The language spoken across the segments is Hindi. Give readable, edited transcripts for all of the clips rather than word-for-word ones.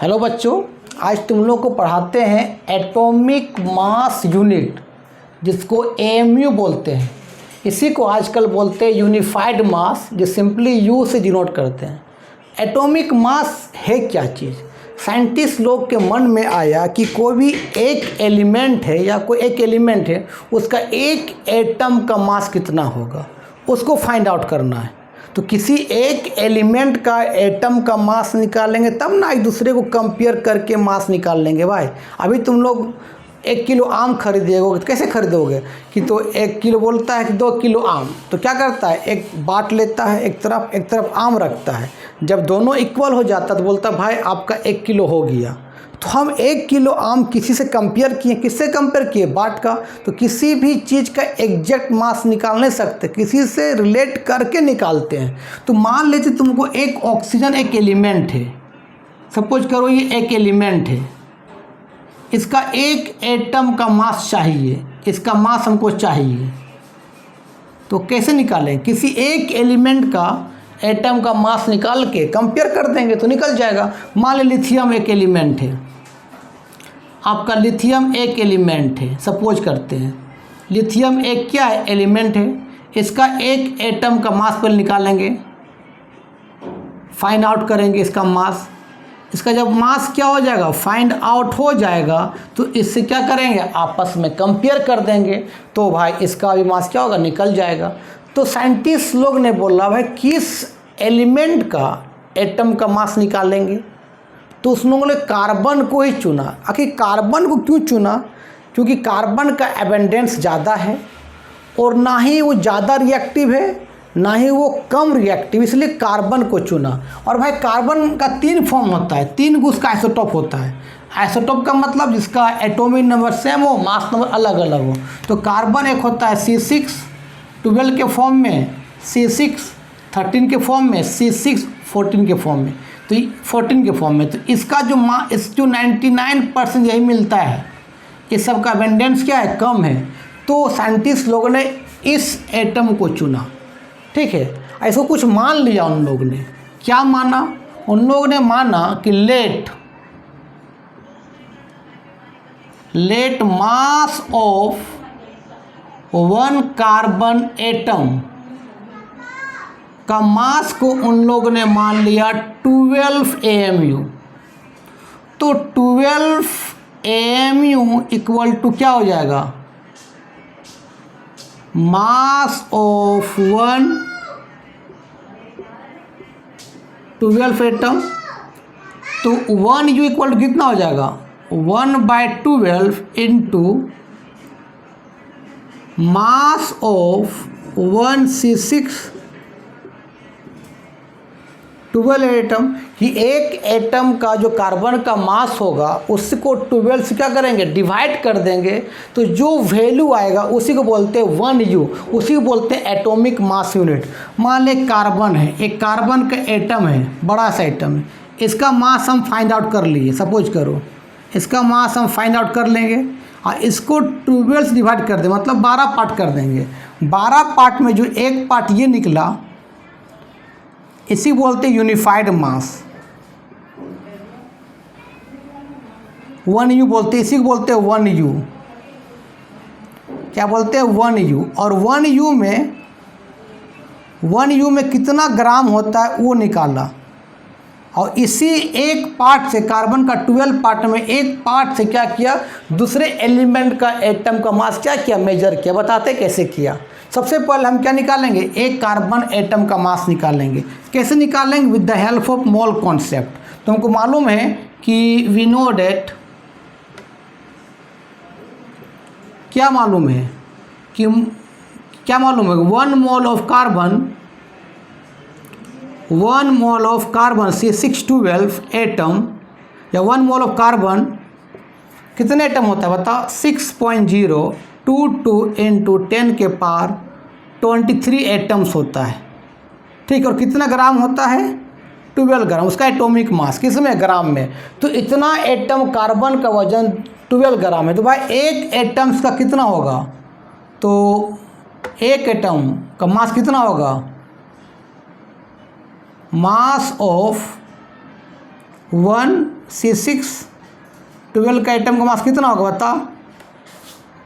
हेलो बच्चों, आज तुम लोग को पढ़ाते हैं एटॉमिक मास यूनिट, जिसको एएमयू बोलते हैं। इसी को आजकल बोलते हैं यूनिफाइड मास, जो सिंपली यू से डिनोट करते हैं। एटॉमिक मास है क्या चीज़? साइंटिस्ट लोग के मन में आया कि कोई भी एक एलिमेंट है या कोई एक एलिमेंट है, उसका एक एटम का मास कितना होगा, उसको फाइंड आउट करना है। तो किसी एक एलिमेंट का एटम का मास निकालेंगे तब ना एक दूसरे को कंपेयर करके मास निकाल लेंगे। भाई अभी तुम लोग 1 किलो आम खरीदोगे तो कैसे खरीदोगे कि तो 1 किलो बोलता है कि 2 किलो आम, तो क्या करता है, एक बाट लेता है, एक तरफ आम रखता है। जब दोनों इक्वल हो जाता तो बोलता भाई आपका 1 किलो हो गया। तो हम 1 किलो आम किसी से कंपेयर किए, किससे कंपेयर किए? बाट का। तो किसी भी चीज़ का एग्जैक्ट मास निकाल नहीं सकते, किसी से रिलेट करके निकालते हैं। तो मान लेते तुमको एक ऑक्सीजन एक एलिमेंट है, सपोज करो ये एक एलिमेंट है, इसका एक एटम का मास चाहिए, इसका मास हमको चाहिए। तो कैसे निकालें? किसी एक एलिमेंट का एटम का मास निकाल के कंपेयर कर देंगे तो निकल जाएगा। मान लो लिथियम एक एलिमेंट है, आपका लिथियम एक एलिमेंट है, सपोज करते हैं लिथियम एक क्या है, एलिमेंट है। इसका एक एटम का मास पर निकालेंगे, फाइंड आउट करेंगे इसका मास। इसका जब मास क्या हो जाएगा, फाइंड आउट हो जाएगा, तो इससे क्या करेंगे, आपस में कंपेयर कर देंगे। तो भाई इसका भी मास क्या होगा, निकल जाएगा। तो साइंटिस्ट लोग ने बोला भाई किस एलिमेंट का एटम का मास निकालेंगे, तो उस लोगों ने कार्बन को ही चुना। आखिर कार्बन को क्यों चुना? क्योंकि कार्बन का एबंडेंस ज़्यादा है और ना ही वो ज़्यादा रिएक्टिव है, ना ही वो कम रिएक्टिव, इसलिए कार्बन को चुना। और भाई कार्बन का 3 फॉर्म होता है, 3 उसका आइसोटोप होता है। आइसोटोप का मतलब जिसका एटॉमिक नंबर सेम हो, मास नंबर अलग अलग हो। तो कार्बन एक होता है C6 12 के फॉर्म में, C6 13 के फॉर्म में, C6 14 के फॉर्म में, तो 14 के फॉर्म में। तो इसका जो जो 99% यही मिलता है, इस सब का एबंडेंस क्या है, कम है। तो साइंटिस्ट लोगों ने इस एटम को चुना, ठीक है। ऐसा कुछ मान लिया उन लोगों ने। क्या माना? उन लोगों ने माना कि let mass of 1 carbon atom का मास को उन लोगों ने मान लिया 12 AMU। तो 12 AMU इक्वल टू क्या हो जाएगा, मास ऑफ 12 एटम। तो 1U इक्वल टू कितना हो जाएगा, 1/12 into mass of 1C6 12 atom. कि एक एटम का जो कार्बन का मास होगा उसको 12 से क्या करेंगे, डिवाइड कर देंगे। तो जो वैल्यू आएगा उसी को बोलते हैं 1U, उसी को बोलते हैं एटॉमिक मास यूनिट। मान ले कार्बन है, एक कार्बन का एटम है, बड़ा सा एटम है, इसका मास हम फाइंड आउट कर लिए, सपोज करो इसका मास हम फाइंड आउट कर लेंगे और इसको 12 से डिवाइड कर दें, मतलब 12 पार्ट कर देंगे। 12 पार्ट में जो एक पार्ट ये निकला, इसी बोलते हैं यूनिफाइड मास, 1U बोलते हैं, इसी को बोलते हैं 1U। क्या बोलते हैं, 1U। और 1U में कितना ग्राम होता है वो निकाला, और इसी एक पार्ट से, कार्बन का 12 पार्ट में एक पार्ट से क्या किया, दूसरे एलिमेंट का एटम का मास क्या किया, मेजर किया। बताते कैसे किया। सबसे पहले हम क्या निकालेंगे, एक कार्बन एटम का मास निकालेंगे। कैसे निकालेंगे? With the help of mole concept. तो हमको मालूम है कि वी नो डेट, क्या मालूम है कि क्या मालूम है, 1 mole of carbon C612 atom, या 1 मोल ऑफ कार्बन कितने एटम होता है बता, 6.022 इंटू 10 के पावर 23 एटम्स होता है, ठीक। और कितना ग्राम होता है, 12 ग्राम, उसका एटॉमिक मास किस में, ग्राम में। तो इतना एटम कार्बन का वजन 12 ग्राम है। तो भाई एक एटम्स का कितना होगा, तो एक एटम का मास कितना होगा, मास ऑफ 1C6 12 का एटम का मास कितना होगा बताओ?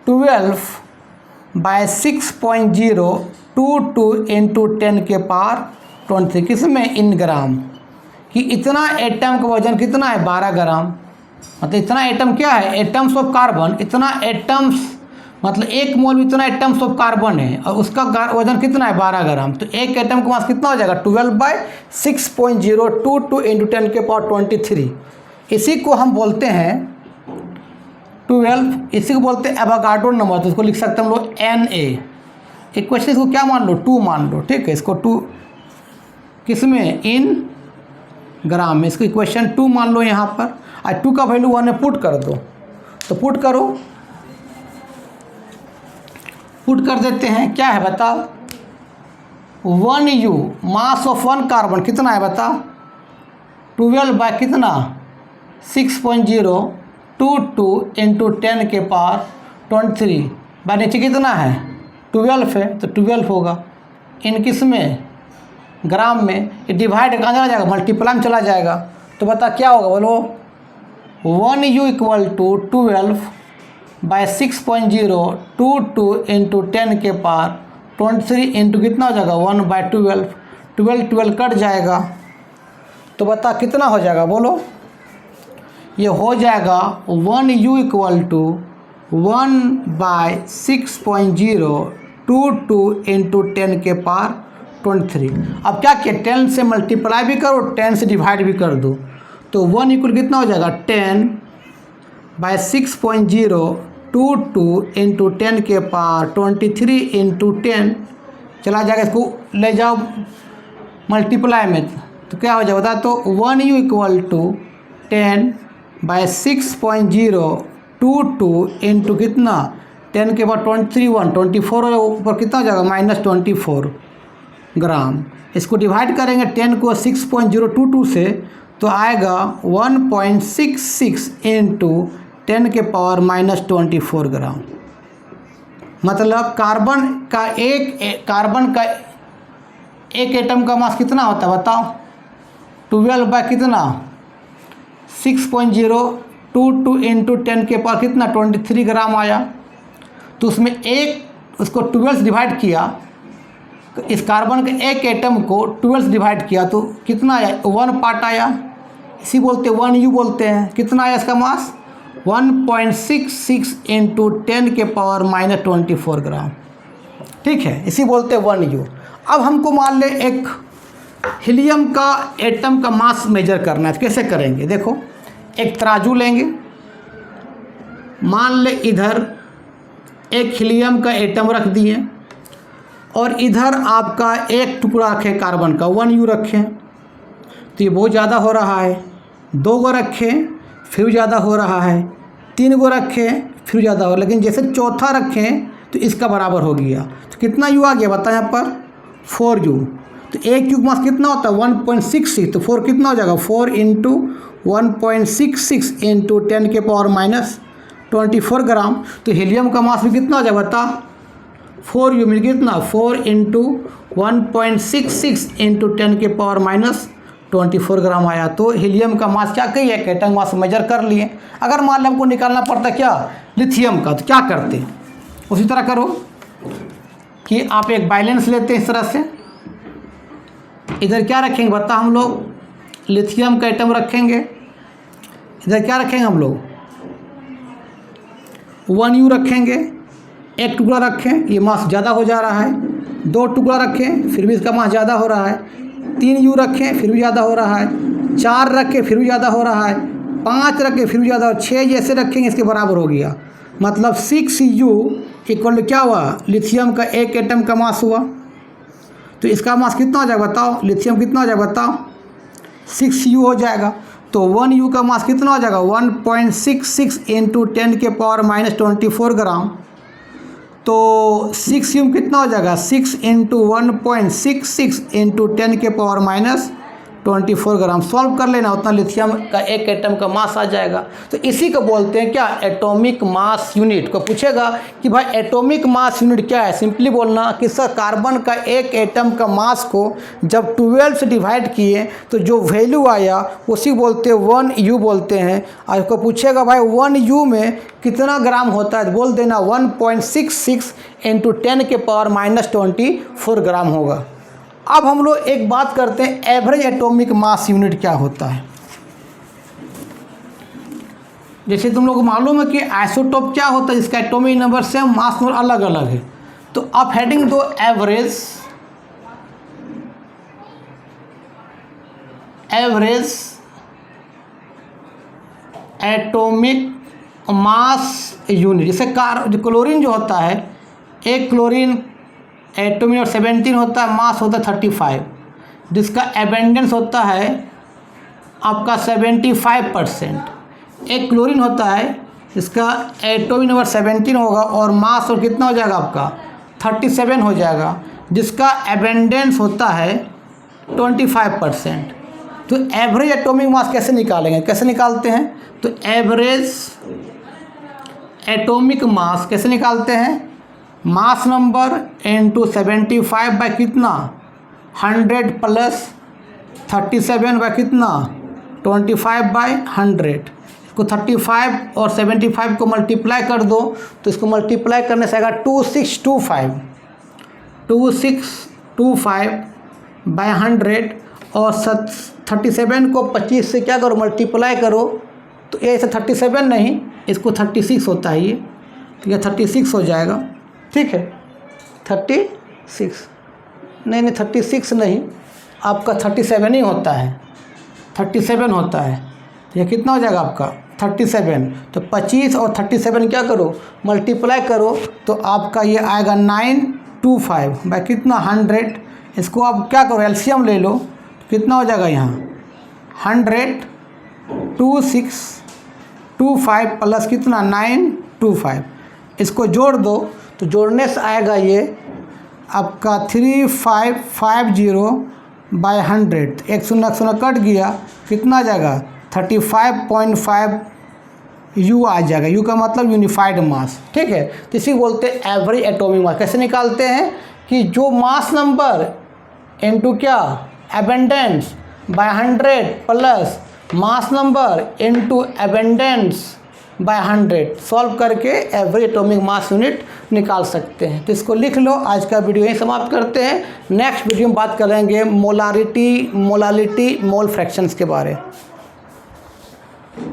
12/6.022 इंटू 10 के पावर 23 किसमें? इन ग्राम। कि इतना एटम का वजन कितना है? 12 ग्राम। मतलब इतना एटम क्या है? Atoms of carbon. इतना एटम्स मतलब 1 मोल में इतना एटम्स ऑफ कार्बन है और उसका वजन कितना है? 12 ग्राम। तो एक एटम का मास कितना हो जाएगा? 12/6.022 इंटू 10 के पावर 23। इसी को हम बोलते हैं 12, इसी को बोलते हैं एवोगाड्रो नंबर। तो उसको लिख सकते हैं हम लोग Na। एक क्वेश्चन इसको क्या मान लो? 2 मान लो, ठीक है। इसको 2 किसमें? इन ग्राम में। इसको इक्वेशन 2 मान लो यहाँ पर। और 2 का वैल्यू 1 में पुट कर दो। तो पुट करो, पुट कर देते हैं। क्या है बताओ? 1U मास ऑफ 1 कार्बन कितना है बताओ? 12 बाय कितना? 6.022 इंटू 10 के पावर 23 बाय नीचे कितना है? 12 है तो 12 होगा। इन किस में? ग्राम में। ये डिवाइड कहाँ चला जाएगा? मल्टीप्लाई में चला जाएगा। तो बता क्या होगा बोलो? 1U इक्वल टू 12/6.022 इंटू 10 के पावर 23 इंटू कितना हो जाएगा? 1/12। 12 कट जाएगा। तो बता कितना हो जाएगा बोलो? ये हो जाएगा 1U इक्वल टू 1/6.022 इंटू 10 के पावर 23। अब क्या किया? 10 से मल्टीप्लाई भी करो, 10 से डिवाइड भी कर दो। तो 1 इक्वल कितना हो जाएगा? 10/6.022 इंटू 10 के पावर 23 इंटू 10 चला जाएगा। इसको ले जाओ मल्टीप्लाई में तो क्या हो जाएगा बता? तो 1U इक्वल टू 10/6.022 इंटू कितना? 10 के बाद 23 1 24 ऊपर कितना हो जाएगा? -24 ग्राम। इसको डिवाइड करेंगे 10 को 6.022 से तो आएगा 1.66 इंटू 10 के पावर -24 ग्राम। मतलब कार्बन का एक एटम का मास कितना होता है बताओ? 12 बाय कितना? 6.022 इंटू 10 के पावर कितना? 23 ग्राम आया। तो उसमें एक उसको 12 से डिवाइड किया, इस कार्बन के एक एटम को 12 से डिवाइड किया तो कितना आया? 1 पार्ट आया। इसी बोलते 1U बोलते हैं। कितना आया इसका मास? 1.66 इंटू 10 के पावर -24 ग्राम। ठीक है, इसी बोलते 1U। अब हमको मान ले एक हीलियम का एटम का मास मेजर करना है। कैसे करेंगे? देखो, एक तराजू लेंगे। मान ले इधर एक हीलियम का एटम रख दिए और इधर आपका एक टुकड़ा रखें कार्बन का 1U रखें तो ये बहुत ज़्यादा हो रहा है। 2 गो रखें फिर ज़्यादा हो रहा है। 3 गो रखें फिर ज़्यादा हो, लेकिन जैसे चौथा रखें तो इसका बराबर हो गया। तो कितना U आ गया बता यहाँ पर? 4U। तो एक क्यूब मास कितना होता है? 1.66। तो 4 कितना हो जाएगा? 4 इंटू 1.66 इंटू 10 के पावर -24 ग्राम। तो हीलियम का मास भी कितना हो जाएगा बता? 4U मिल कितना? 4 इंटू 1.66 इंटू 10 के पावर -24 ग्राम आया। तो हीलियम का मास क्या कही है? एटम मास मेजर कर लिए। अगर मान लो हमको निकालना पड़ता क्या? लिथियम का, तो क्या करते? उसी तरह करो कि आप एक बैलेंस लेते हैं इस तरह से। इधर क्या रखेंगे बता? हम लोग लिथियम का एटम रखेंगे। इधर क्या रखेंगे हम लोग? 1U रखेंगे। एक टुकड़ा रखें, ये मास ज़्यादा हो जा रहा है। 2 टुकड़ा रखें फिर भी इसका मास ज़्यादा हो रहा है। 3U रखें फिर भी ज़्यादा हो रहा है। 4 रखें फिर भी ज़्यादा हो रहा है। 5 रखें फिर भी ज़्यादा, 6 जैसे रखेंगे इसके बराबर हो गया। मतलब 6U इक्वल क्या हुआ? लिथियम का एक एटम का मास हुआ। तो इसका मास कितना हो जाएगा बताओ? लिथियम कितना हो जाएगा बताओ? 6U हो जाएगा। तो 1U का मास कितना हो जाएगा? 1.66 इंटू 10 के पावर -24 ग्राम। तो 6U कितना हो जाएगा? 6 इंटू 1.66 इंटू 10 के पावर 24 ग्राम। सॉल्व कर लेना, उतना लिथियम का एक एटम का मास आ जाएगा। तो इसी को बोलते हैं क्या, एटॉमिक मास यूनिट। को पूछेगा कि भाई एटॉमिक मास यूनिट क्या है, सिंपली बोलना कि सर कार्बन का एक एटम का मास को जब 12 से डिवाइड किए तो जो वैल्यू आया उसी बोलते हैं 1U बोलते हैं। और को पूछेगा भाई 1U में कितना ग्राम होता है, बोल देना 1.66 × 10⁻⁻24 ग्राम होगा। अब हम लोग एक बात करते हैं, एवरेज एटॉमिक मास यूनिट क्या होता है। जैसे तुम लोग को मालूम है कि आइसोटोप क्या होता है, जिसका atomic number same mass number अलग अलग है। तो आप हेडिंग दो एवरेज एटॉमिक मास यूनिट। जैसे क्लोरीन जो होता है, एक क्लोरीन एटॉमिक नंबर 17 होता है, मास होता है 35, जिसका एबेंडेंस होता है आपका 75%। एक क्लोरीन होता है जिसका एटॉमिक नंबर 17 होगा और मास और कितना हो जाएगा आपका 37 हो जाएगा, जिसका एबेंडेंस होता है 25%। तो एवरेज एटॉमिक मास कैसे निकालेंगे, कैसे निकालते हैं, तो एवरेज एटॉमिक मास कैसे निकालते हैं, मास नंबर इंटू 75 बाय कितना 100 प्लस 37 बाय कितना 25/100। इसको 35 और 75 को मल्टीप्लाई कर दो तो इसको मल्टीप्लाई करने से आएगा 2625/100 और 37 को 25 से क्या करो मल्टीप्लाई करो तो ये ऐसे 37 नहीं, इसको 36 होता है ये, तो ये 36 हो जाएगा। ठीक है 36 नहीं 36 नहीं, आपका 37 ही होता है, 37 होता है। ये कितना हो जाएगा आपका 37। तो 25 और 37 क्या करो मल्टीप्लाई करो तो आपका ये आएगा 925 बाय कितना 100। इसको आप क्या करो एलसीएम ले लो, कितना हो जाएगा यहाँ 100 2625 प्लस कितना 925। इसको जोड़ दो तो जोड़ने से आएगा ये आपका 3550/100। एक शून्य कट गया, कितना आ जाएगा 35.5 U आ जाएगा। U का मतलब यूनिफाइड मास। ठीक है, तो इसी बोलते हैं एवरेज एटॉमिक मास। कैसे निकालते हैं कि जो मास नंबर इनटू क्या abundance by 100 plus mass number into abundance by 100 solve करके एवरेज एटॉमिक मास यूनिट निकाल सकते हैं। तो इसको लिख लो। आज का वीडियो यहीं समाप्त करते हैं। नेक्स्ट वीडियो में बात करेंगे मोलारिटी, मोलालिटी, मोल फ्रैक्शंस के बारे में।